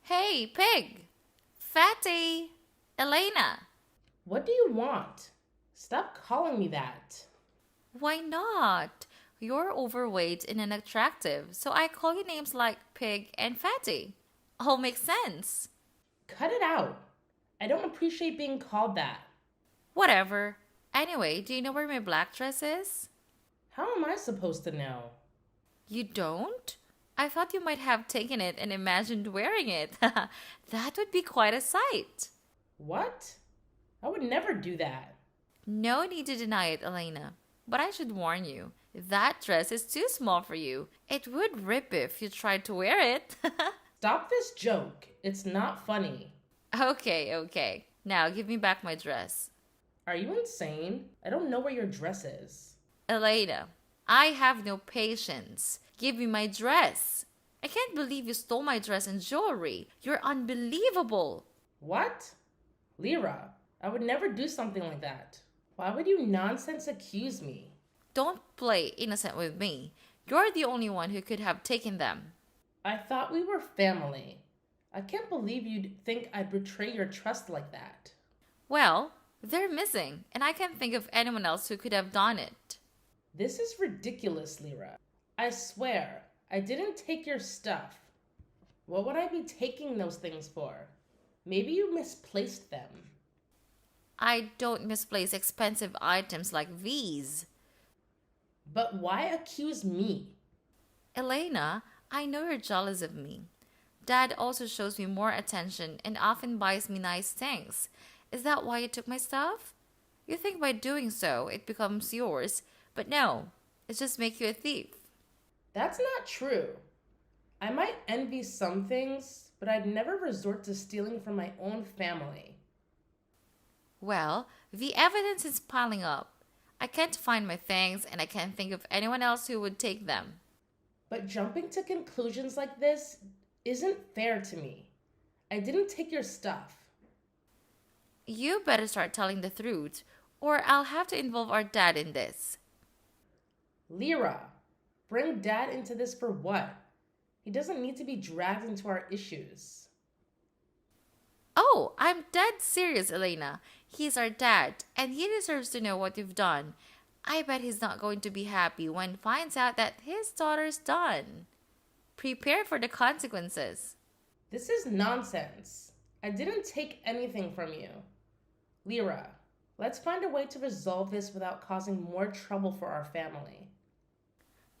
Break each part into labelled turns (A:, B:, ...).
A: Hey, pig! Fatty! Elena!
B: What do you want? Stop calling me that.
A: Why not? You're overweight and unattractive, so I call you names like pig and fatty. All makes sense.
B: Cut it out. I don't appreciate being called that.
A: Whatever. Anyway, do you know where my black dress is?
B: How am I supposed to know?
A: You don't? I thought you might have taken it and imagined wearing it. That would be quite a sight.
B: What? I would never do that.
A: No need to deny it, Elena. But I should warn you, that dress is too small for you. It would rip if you tried to wear it.
B: Stop this joke. It's not funny.
A: Okay. Now give me back my dress.
B: Are you insane? I don't know where your dress is.
A: Elena, I have no patience. Give me my dress. I can't believe you stole my dress and jewelry. You're unbelievable.
B: What? Lyra, I would never do something like that. Why would you nonsense accuse me?
A: Don't play innocent with me. You're the only one who could have taken them.
B: I thought we were family. I can't believe you'd think I'd betray your trust like that.
A: Well, they're missing, and I can't think of anyone else who could have done it.
B: This is ridiculous, Lyra. I swear, I didn't take your stuff. What would I be taking those things for? Maybe you misplaced them.
A: I don't misplace expensive items like these.
B: But why accuse me?
A: Elena, I know you're jealous of me. Dad also shows me more attention and often buys me nice things. Is that why you took my stuff? You think by doing so it becomes yours, but no, it just makes you a thief.
B: That's not true. I might envy some things, but I'd never resort to stealing from my own family.
A: Well, the evidence is piling up. I can't find my things and I can't think of anyone else who would take them.
B: But jumping to conclusions like this isn't fair to me. I didn't take your stuff.
A: You better start telling the truth, or I'll have to involve our dad in this.
B: Lyra, bring Dad into this for what? He doesn't need to be dragged into our issues.
A: Oh, I'm dead serious, Elena. He's our dad, and he deserves to know what you've done. I bet he's not going to be happy when he finds out that his daughter's done. Prepare for the consequences.
B: This is nonsense. I didn't take anything from you. Lyra, let's find a way to resolve this without causing more trouble for our family.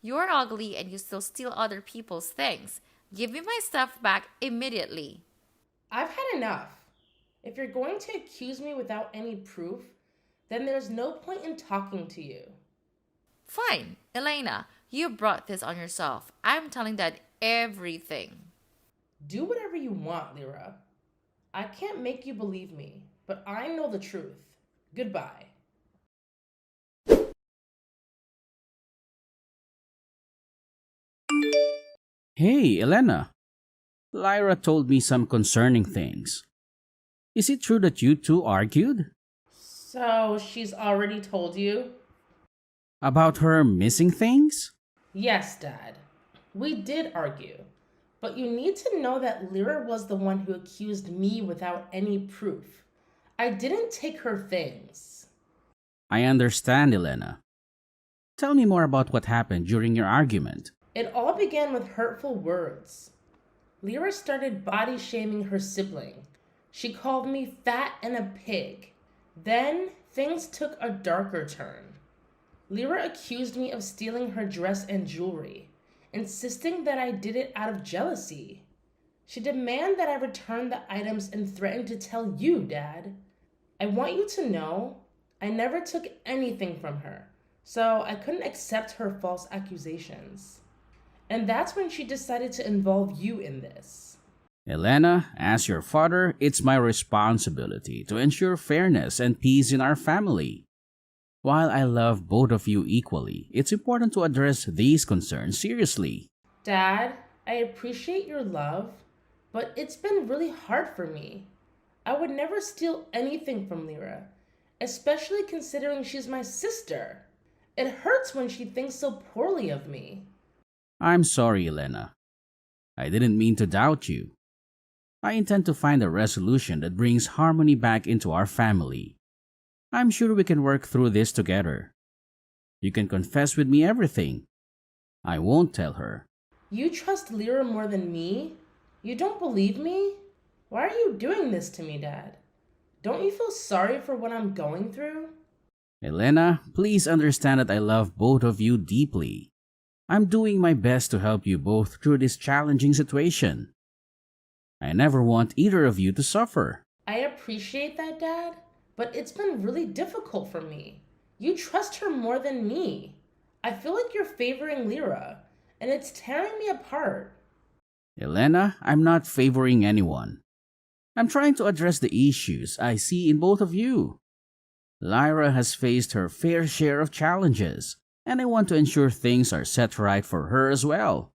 A: You're ugly and you still steal other people's things. Give me my stuff back immediately.
B: I've had enough. If you're going to accuse me without any proof, then there's no point in talking to you.
A: Fine, Elena, you brought this on yourself. I'm telling Dad everything.
B: Do whatever you want, Lyra. I can't make you believe me, but I know the truth. Goodbye.
C: Hey, Elena. Lyra told me some concerning things. Is it true that you two argued?
B: So she's already told you?
C: About her missing things?
B: Yes, Dad. We did argue. But you need to know that Lyra was the one who accused me without any proof. I didn't take her things.
C: I understand, Elena. Tell me more about what happened during your argument.
B: It all began with hurtful words. Lyra started body shaming her sibling. She called me fat and a pig. Then things took a darker turn. Lyra accused me of stealing her dress and jewelry, insisting that I did it out of jealousy. She demanded that I return the items and threatened to tell you, Dad. I want you to know I never took anything from her, so I couldn't accept her false accusations. And that's when she decided to involve you in this.
C: Elena, as your father, it's my responsibility to ensure fairness and peace in our family. While I love both of you equally, it's important to address these concerns seriously.
B: Dad, I appreciate your love, but it's been really hard for me. I would never steal anything from Lyra, especially considering she's my sister. It hurts when she thinks so poorly of me.
C: I'm sorry, Elena. I didn't mean to doubt you. I intend to find a resolution that brings harmony back into our family. I'm sure we can work through this together. You can confess with me everything. I won't tell her.
B: You trust Lyra more than me? You don't believe me? Why are you doing this to me, Dad? Don't you feel sorry for what I'm going through?
C: Elena, please understand that I love both of you deeply. I'm doing my best to help you both through this challenging situation. I never want either of you to suffer.
B: I appreciate that, Dad, but it's been really difficult for me. You trust her more than me. I feel like you're favoring Lyra, and it's tearing me apart.
C: Elena, I'm not favoring anyone. I'm trying to address the issues I see in both of you. Lyra has faced her fair share of challenges, and I want to ensure things are set right for her as well.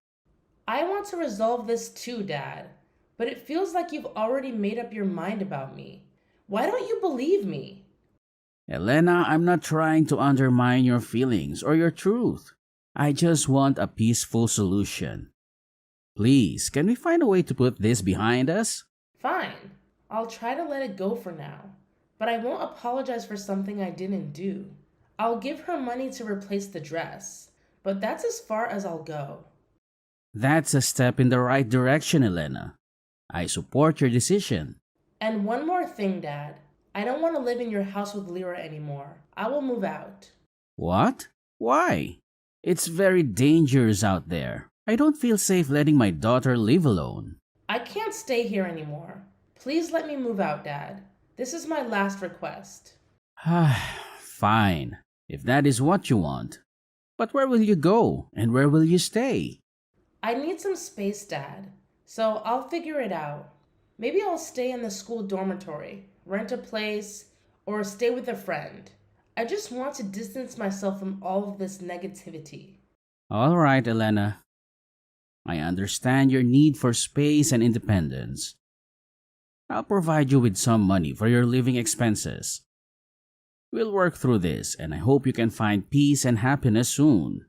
B: I want to resolve this too, Dad, but it feels like you've already made up your mind about me. Why don't you believe me?
C: Elena, I'm not trying to undermine your feelings or your truth. I just want a peaceful solution. Please, can we find a way to put this behind us?
B: Fine, I'll try to let it go for now, but I won't apologize for something I didn't do. I'll give her money to replace the dress, but that's as far as I'll go.
C: That's a step in the right direction, Elena. I support your decision.
B: And one more thing, Dad. I don't want to live in your house with Lyra anymore. I will move out.
C: What? Why? It's very dangerous out there. I don't feel safe letting my daughter live alone.
B: I can't stay here anymore. Please let me move out, Dad. This is my last request.
C: Fine, if that is what you want. But where will you go and where will you stay?
B: I need some space, Dad, so I'll figure it out. Maybe I'll stay in the school dormitory, rent a place, or stay with a friend. I just want to distance myself from all of this negativity.
C: All right, Elena. I understand your need for space and independence. I'll provide you with some money for your living expenses. We'll work through this, and I hope you can find peace and happiness soon.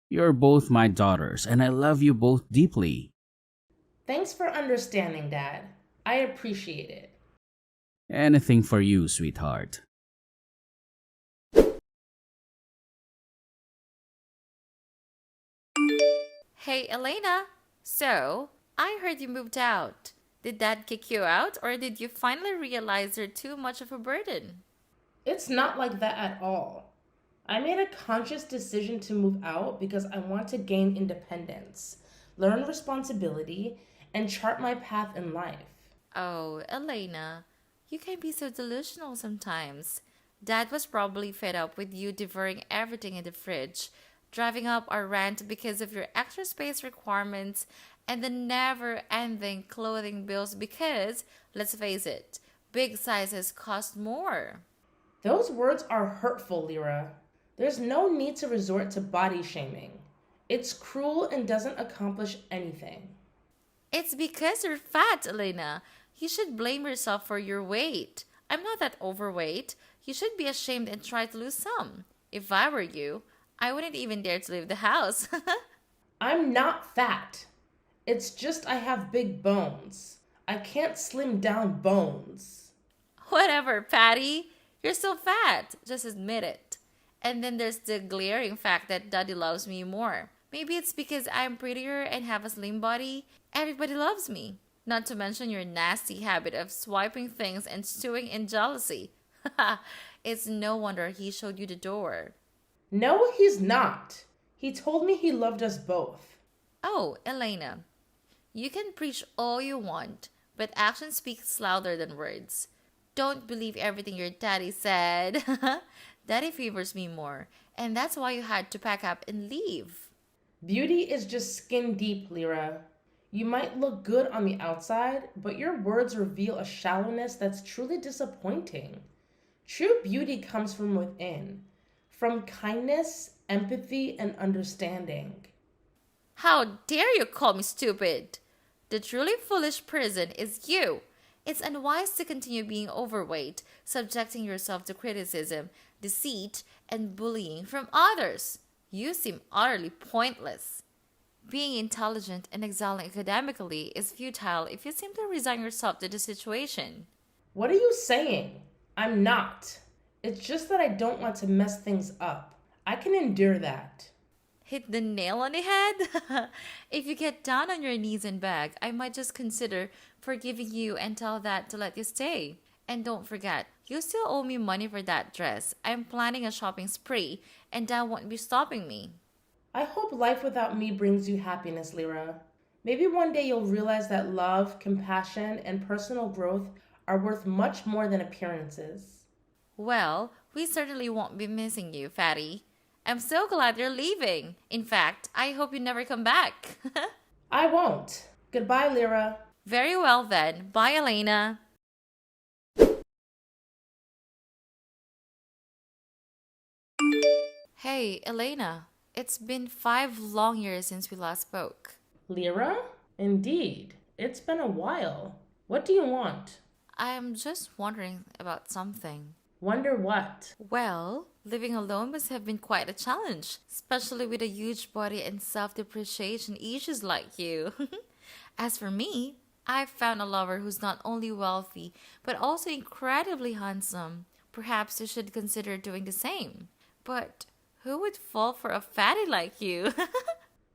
C: You're both my daughters, and I love you both deeply.
B: Thanks for understanding, Dad. I appreciate it.
C: Anything for you, sweetheart.
A: Hey, Elena. So, I heard you moved out. Did Dad kick you out, or did you finally realize you're too much of a burden?
B: It's not like that at all. I made a conscious decision to move out because I want to gain independence, learn responsibility, and chart my path in life.
A: Oh, Elena, you can be so delusional sometimes. Dad was probably fed up with you devouring everything in the fridge, driving up our rent because of your extra space requirements, and the never ending clothing bills because, let's face it, big sizes cost more.
B: Those words are hurtful, Lyra. There's no need to resort to body shaming. It's cruel and doesn't accomplish anything.
A: It's because you're fat, Elena. You should blame yourself for your weight. I'm not that overweight. You should be ashamed and try to lose some. If I were you, I wouldn't even dare to leave the house.
B: I'm not fat. It's just I have big bones. I can't slim down bones.
A: Whatever, Patty. You're still fat. Just admit it. And then there's the glaring fact that Daddy loves me more. Maybe it's because I'm prettier and have a slim body. Everybody loves me. Not to mention your nasty habit of swiping things and stewing in jealousy. It's no wonder he showed you the door.
B: No, he's not. He told me he loved us both.
A: Oh, Elena, you can preach all you want, but action speaks louder than words. Don't believe everything your daddy said. Daddy favors me more, and that's why you had to pack up and leave.
B: Beauty is just skin deep, Lyra. You might look good on the outside, but your words reveal a shallowness that's truly disappointing. True beauty comes from within, from kindness, empathy, and understanding.
A: How dare you call me stupid? The truly foolish person is you. It's unwise to continue being overweight, subjecting yourself to criticism, deceit, and bullying from others. You seem utterly pointless. Being intelligent and excelling academically is futile if you simply resign yourself to the situation.
B: What are you saying? I'm not. It's just that I don't want to mess things up. I can endure that.
A: Hit the nail on the head? If you get down on your knees and beg, I might just consider forgiving you and tell that to let you stay. And don't forget, you still owe me money for that dress. I'm planning a shopping spree, and that won't be stopping me.
B: I hope life without me brings you happiness, Lyra. Maybe one day you'll realize that love, compassion, and personal growth are worth much more than appearances.
A: Well, we certainly won't be missing you, Fatty. I'm so glad you're leaving. In fact, I hope you never come back.
B: I won't. Goodbye, Lyra.
A: Very well then. Bye, Elena. Hey, Elena. It's been 5 long years since we last spoke.
B: Lyra? Indeed. It's been a while. What do you want?
A: I'm just wondering about something.
B: Wonder what?
A: Well, living alone must have been quite a challenge, especially with a huge body and self depreciation issues like you. As for me, I've found a lover who's not only wealthy, but also incredibly handsome. Perhaps you should consider doing the same. But who would fall for a fatty like you?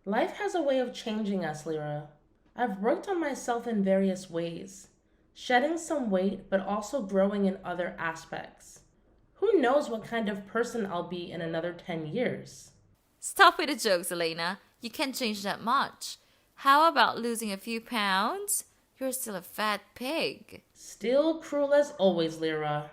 B: Life has a way of changing us, Lyra. I've worked on myself in various ways, shedding some weight, but also growing in other aspects. Who knows what kind of person I'll be in another 10 years?
A: Stop with the jokes, Elena. You can't change that much. How about losing a few pounds? You're still a fat pig.
B: Still cruel as always, Lyra.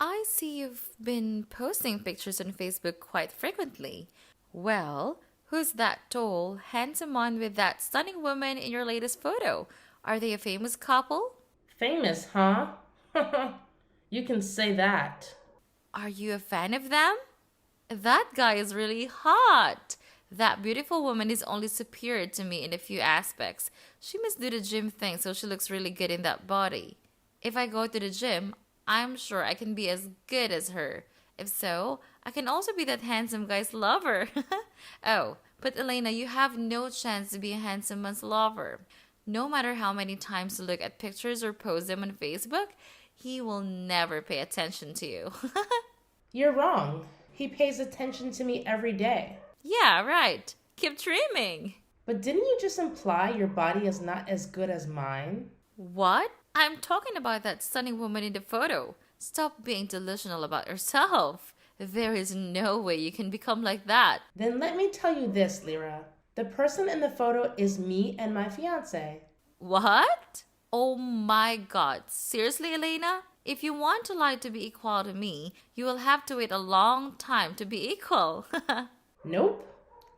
A: I see you've been posting pictures on Facebook quite frequently. Well, who's that tall, handsome man with that stunning woman in your latest photo? Are they a famous couple?
B: Famous, huh? You can say that.
A: Are you a fan of them? That guy is really hot. That beautiful woman is only superior to me in a few aspects. She must do the gym thing so she looks really good in that body. If I go to the gym, I'm sure I can be as good as her. If so, I can also be that handsome guy's lover. Oh, but Elena, you have no chance to be a handsome man's lover. No matter how many times you look at pictures or post them on Facebook, he will never pay attention to you.
B: You're wrong. He pays attention to me every day.
A: Yeah, right. Keep dreaming.
B: But didn't you just imply your body is not as good as mine?
A: What? I'm talking about that stunning woman in the photo. Stop being delusional about yourself. There is no way you can become like that.
B: Then let me tell you this, Lyra. The person in the photo is me and my fiance.
A: What? Oh my god. Seriously, Elena? If you want to lie to be equal to me, you will have to wait a long time to be equal.
B: Nope.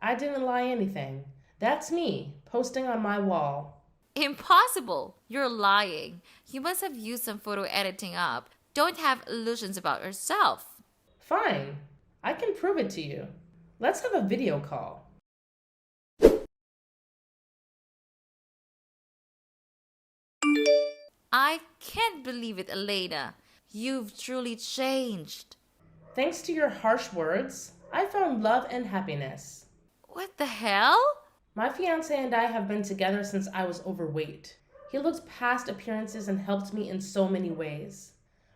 B: I didn't lie anything. That's me, posting on my wall.
A: Impossible! You're lying. You must have used some photo editing up. Don't have illusions about yourself.
B: Fine. I can prove it to you. Let's have a video call.
A: I can't believe it, Elena. You've truly changed.
B: Thanks to your harsh words, I found love and happiness.
A: What the hell?
B: My fiance and I have been together since I was overweight. He looks past appearances and helped me in so many ways.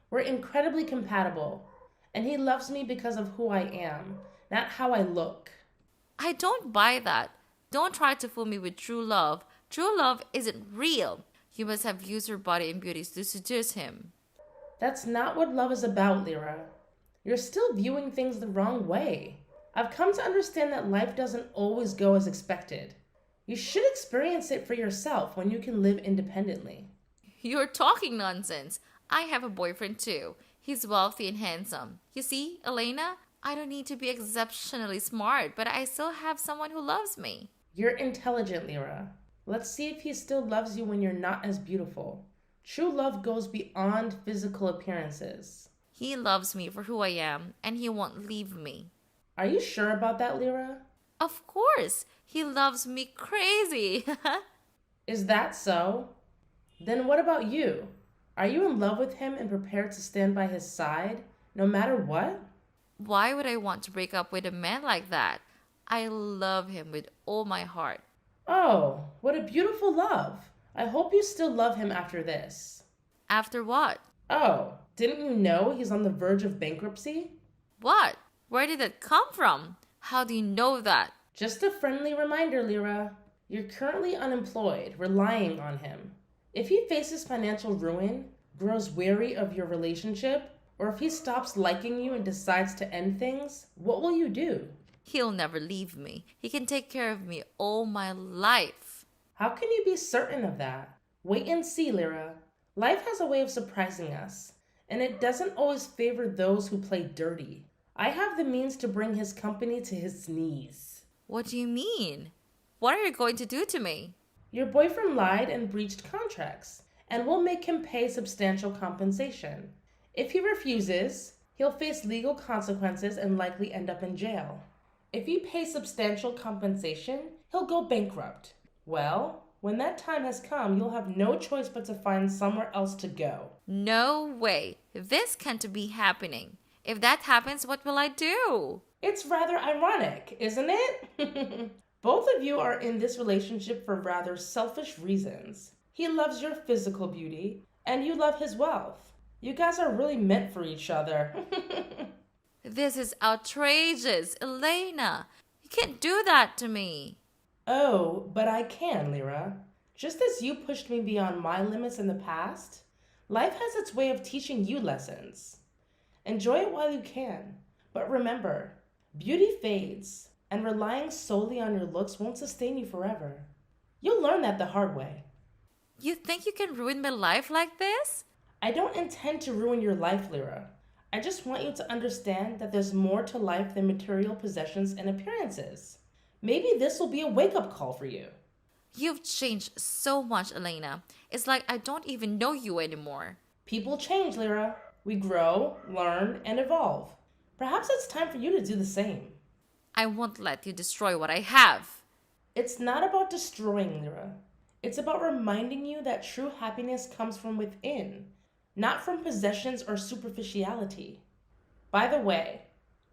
B: We're incredibly compatible, and he loves me because of who I am, not how I look.
A: I don't buy that. Don't try to fool me with true love. True love isn't real. You must have used your body and beauty to seduce him.
B: That's not what love is about, Lyra. You're still viewing things the wrong way. I've come to understand that life doesn't always go as expected. You should experience it for yourself when you can live independently.
A: You're talking nonsense. I have a boyfriend too. He's wealthy and handsome. You see, Elena, I don't need to be exceptionally smart, but I still have someone who loves me.
B: You're intelligent, Lyra. Let's see if he still loves you when you're not as beautiful. True love goes beyond physical appearances.
A: He loves me for who I am, and he won't leave me.
B: Are you sure about that, Lyra?
A: Of course, he loves me crazy.
B: Is that so? Then what about you? Are you in love with him and prepared to stand by his side, no matter what?
A: Why would I want to break up with a man like that? I love him with all my heart.
B: Oh, what a beautiful love. I hope you still love him after this.
A: After what?
B: Oh, didn't you know he's on the verge of bankruptcy?
A: What? Where did it come from? How do you know that?
B: Just a friendly reminder, Lyra. You're currently unemployed, relying on him. If he faces financial ruin, grows weary of your relationship, or if he stops liking you and decides to end things, what will you do?
A: He'll never leave me. He can take care of me all my life.
B: How can you be certain of that? Wait and see, Lyra. Life has a way of surprising us, and it doesn't always favor those who play dirty. I have the means to bring his company to his knees.
A: What do you mean? What are you going to do to me?
B: Your boyfriend lied and breached contracts, and we'll make him pay substantial compensation. If he refuses, he'll face legal consequences and likely end up in jail. If he pays substantial compensation, he'll go bankrupt. Well, when that time has come, you'll have no choice but to find somewhere else to go.
A: No way. This can't be happening. If that happens, what will I do?
B: It's rather ironic, isn't it? Both of you are in this relationship for rather selfish reasons. He loves your physical beauty, and you love his wealth. You guys are really meant for each other.
A: This is outrageous, Elena. You can't do that to me.
B: Oh, but I can, Lyra. Just as you pushed me beyond my limits in the past, life has its way of teaching you lessons. Enjoy it while you can, but remember, beauty fades, and relying solely on your looks won't sustain you forever. You'll learn that the hard way.
A: You think you can ruin my life like this?
B: I don't intend to ruin your life, Lyra. I just want you to understand that there's more to life than material possessions and appearances. Maybe this will be a wake-up call for you.
A: You've changed so much, Elena. It's like I don't even know you anymore.
B: People change, Lyra. We grow, learn, and evolve. Perhaps it's time for you to do the same.
A: I won't let you destroy what I have.
B: It's not about destroying, Lyra. It's about reminding you that true happiness comes from within, not from possessions or superficiality. By the way,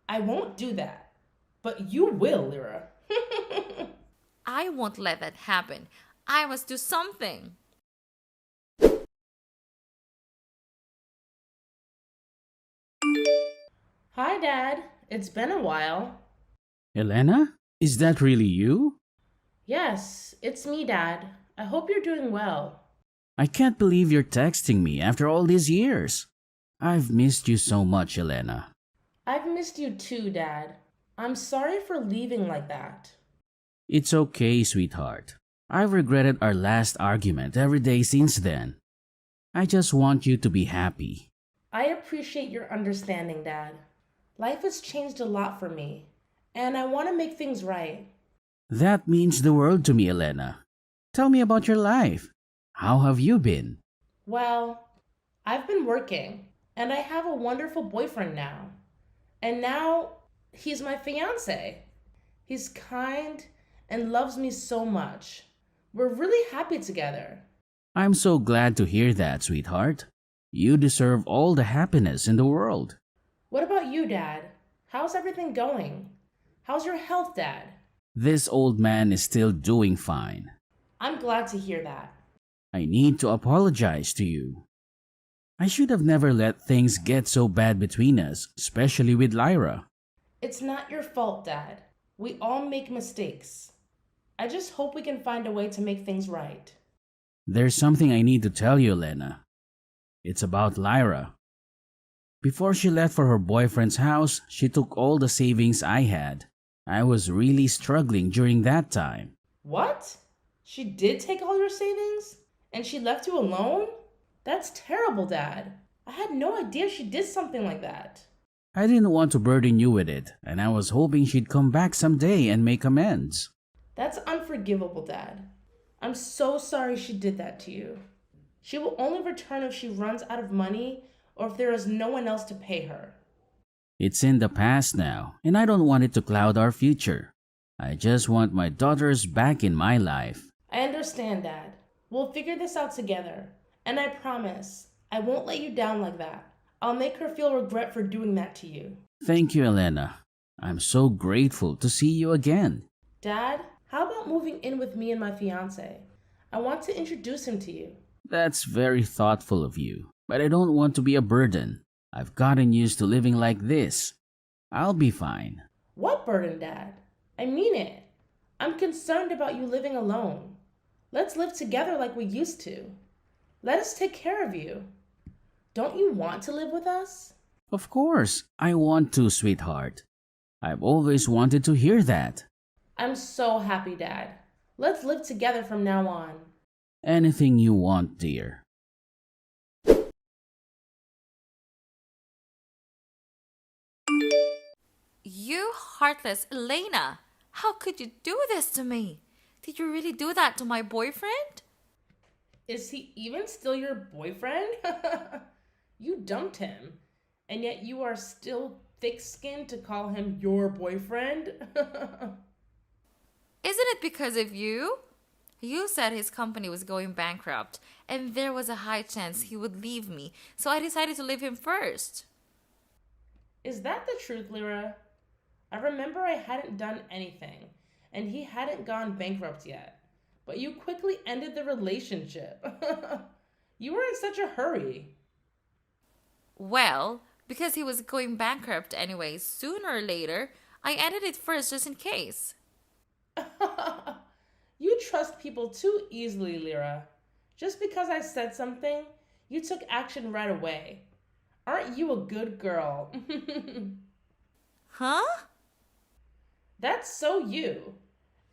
B: I won't do that, but you will, Lyra.
A: I won't let that happen. I must do something.
B: Hi, Dad. It's been a while.
C: Elena? Is that really you?
B: Yes, it's me, Dad. I hope you're doing well.
C: I can't believe you're texting me after all these years. I've missed you so much, Elena.
B: I've missed you too, Dad. I'm sorry for leaving like that.
C: It's okay, sweetheart. I've regretted our last argument every day since then. I just want you to be happy.
B: I appreciate your understanding, Dad. Life has changed a lot for me, and I want to make things right.
C: That means the world to me, Elena. Tell me about your life. How have you been?
B: Well, I've been working, and I have a wonderful boyfriend now. And now he's my fiance. He's kind and loves me so much. We're really happy together.
C: I'm so glad to hear that, sweetheart. You deserve all the happiness in the world.
B: What about you, Dad? How's everything going? How's your health, Dad?
C: This old man is still doing fine.
B: I'm glad to hear that.
C: I need to apologize to you. I should have never let things get so bad between us, especially with Lyra.
B: It's not your fault, Dad. We all make mistakes. I just hope we can find a way to make things right.
C: There's something I need to tell you, Lena. It's about Lyra. Before she left for her boyfriend's house, she took all the savings I had. I was really struggling during that time.
B: What? She did take all your savings? And she left you alone? That's terrible, Dad. I had no idea she did something like that.
C: I didn't want to burden you with it, and I was hoping she'd come back someday and make amends.
B: That's unforgivable, Dad. I'm so sorry she did that to you. She will only return if she runs out of money or if there is no one else to pay her.
C: It's in the past now, and I don't want it to cloud our future. I just want my daughters back in my life.
B: I understand, Dad. We'll figure this out together. And I promise, I won't let you down like that. I'll make her feel regret for doing that to you.
C: Thank you, Elena. I'm so grateful to see you again.
B: Dad, How about moving in with me and my fiance? I want to introduce him to you.
C: That's very thoughtful of you, but I don't want to be a burden. I've gotten used to living like this. I'll be fine.
B: What burden, Dad? I mean it. I'm concerned about you living alone. Let's live together like we used to. Let us take care of you. Don't you want to live with us?
C: Of course, I want to, sweetheart. I've always wanted to hear that.
B: I'm so happy, Dad. Let's live together from now on.
C: Anything you want, dear.
A: You heartless Elena! How could you do this to me? Did you really do that to my boyfriend?
B: Is he even still your boyfriend? You dumped him, and yet you are still thick skinned to call him your boyfriend?
A: Isn't it because of you? You said his company was going bankrupt, and there was a high chance he would leave me, so I decided to leave him first.
B: Is that the truth, Lyra? I remember I hadn't done anything, and he hadn't gone bankrupt yet. But you quickly ended the relationship. You were in such a hurry.
A: Well, because he was going bankrupt anyway, sooner or later, I ended it first just in case.
B: You trust people too easily, Lyra. Just because I said something, you took action right away. Aren't you a good girl?
A: Huh?
B: That's so you.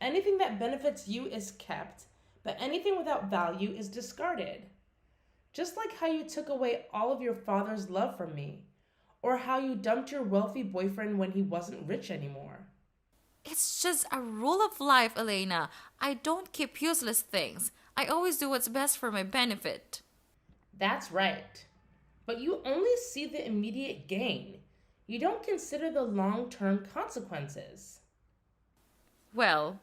B: Anything that benefits you is kept, but anything without value is discarded. Just like how you took away all of your father's love from me, or how you dumped your wealthy boyfriend when he wasn't rich anymore.
A: It's just a rule of life, Elena. I don't keep useless things. I always do what's best for my benefit.
B: That's right. But you only see the immediate gain. You don't consider the long term consequences.
A: Well,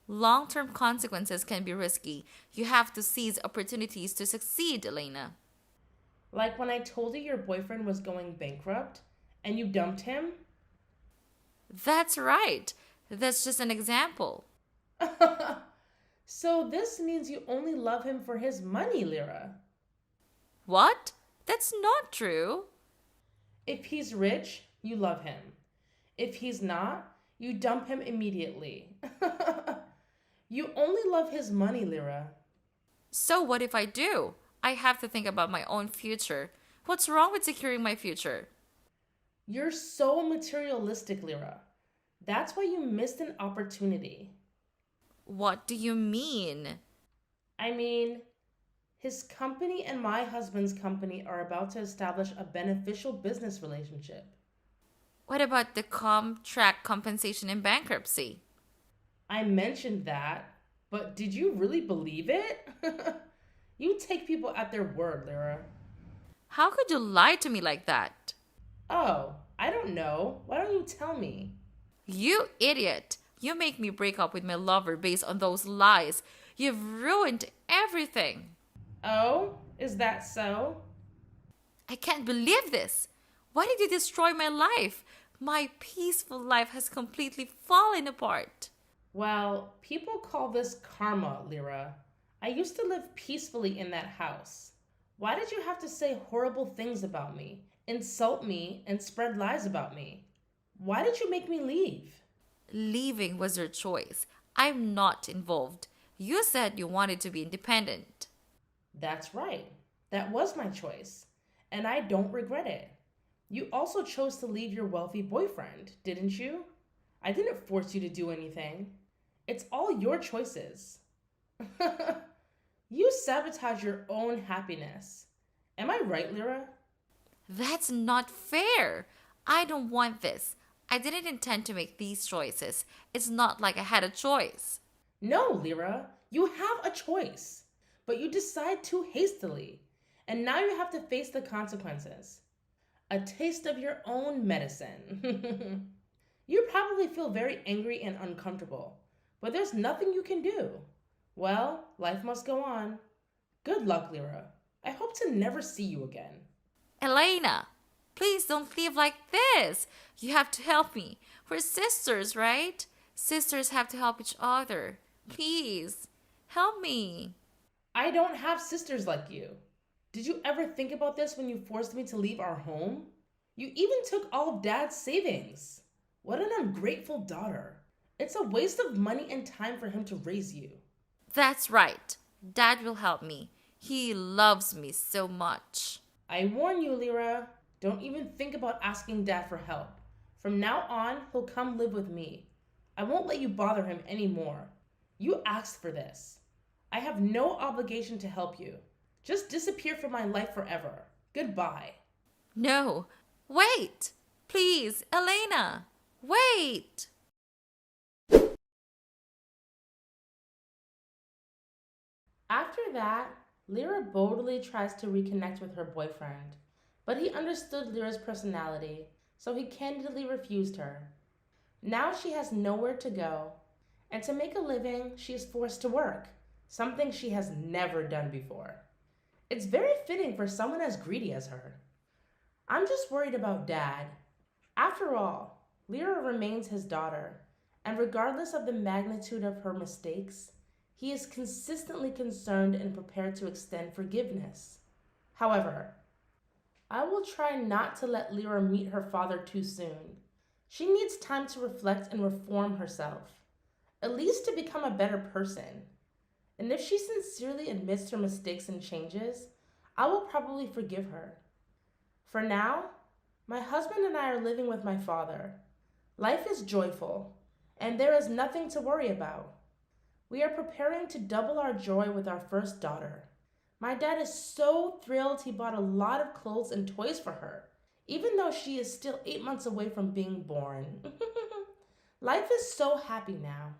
A: long term consequences can be risky. You have to seize opportunities to succeed, Elena.
B: Like when I told you your boyfriend was going bankrupt and you dumped him?
A: That's right. That's just an example.
B: So this means you only love him for his money, Lyra.
A: What? That's not true.
B: If he's rich, you love him. If he's not, you dump him immediately. You only love his money, Lyra.
A: So what if I do? I have to think about my own future. What's wrong with securing my future?
B: You're so materialistic, Lyra. That's why you missed an opportunity.
A: What do you mean?
B: I mean, his company and my husband's company are about to establish a beneficial business relationship.
A: What about the contract compensation in bankruptcy?
B: I mentioned that, but did you really believe it? You take people at their word, Lyra.
A: How could you lie to me like that?
B: Oh, I don't know. Why don't you tell me?
A: You idiot! You make me break up with my lover based on those lies. You've ruined everything.
B: Oh, is that so?
A: I can't believe this. Why did you destroy my life? My peaceful life has completely fallen apart.
B: Well, people call this karma, Lyra. I used to live peacefully in that house. Why did you have to say horrible things about me, insult me, and spread lies about me? Why did you make me leave?
A: Leaving was your choice. I'm not involved. You said you wanted to be independent.
B: That's right. That was my choice, and I don't regret it. You also chose to leave your wealthy boyfriend, didn't you? I didn't force you to do anything. It's all your choices. You sabotage your own happiness. Am I right, Lyra?
A: That's not fair. I don't want this. I didn't intend to make these choices. It's not like I had a choice.
B: No, Lyra, you have a choice, but you decide too hastily, and now you have to face the consequences. A taste of your own medicine. You probably feel very angry and uncomfortable, but there's nothing you can do. Well, life must go on. Good luck, Lyra. I hope to never see you again.
A: Elena, please don't leave like this. You have to help me. We're sisters, right? Sisters have to help each other. Please, help me.
B: I don't have sisters like you. Did you ever think about this when you forced me to leave our home? You even took all of Dad's savings. What an ungrateful daughter. It's a waste of money and time for him to raise you.
A: That's right. Dad will help me. He loves me so much.
B: I warn you, Lyra, don't even think about asking Dad for help. From now on, he'll come live with me. I won't let you bother him anymore. You asked for this. I have no obligation to help you. Just disappear from my life forever. Goodbye.
A: No, wait! Please, Elena! Wait!
B: After that, Lyra boldly tries to reconnect with her boyfriend, but he understood Lyra's personality, so he candidly refused her. Now she has nowhere to go, and to make a living, she is forced to work, something she has never done before. It's very fitting for someone as greedy as her. I'm just worried about Dad. After all, Lyra remains his daughter, and regardless of the magnitude of her mistakes, he is consistently concerned and prepared to extend forgiveness. However, I will try not to let Lyra meet her father too soon. She needs time to reflect and reform herself, at least to become a better person. And if she sincerely admits her mistakes and changes, I will probably forgive her. For now, my husband and I are living with my father. Life is joyful, and there is nothing to worry about. We are preparing to double our joy with our first daughter. My dad is so thrilled he bought a lot of clothes and toys for her, even though she is still 8 months away from being born. Life is so happy now.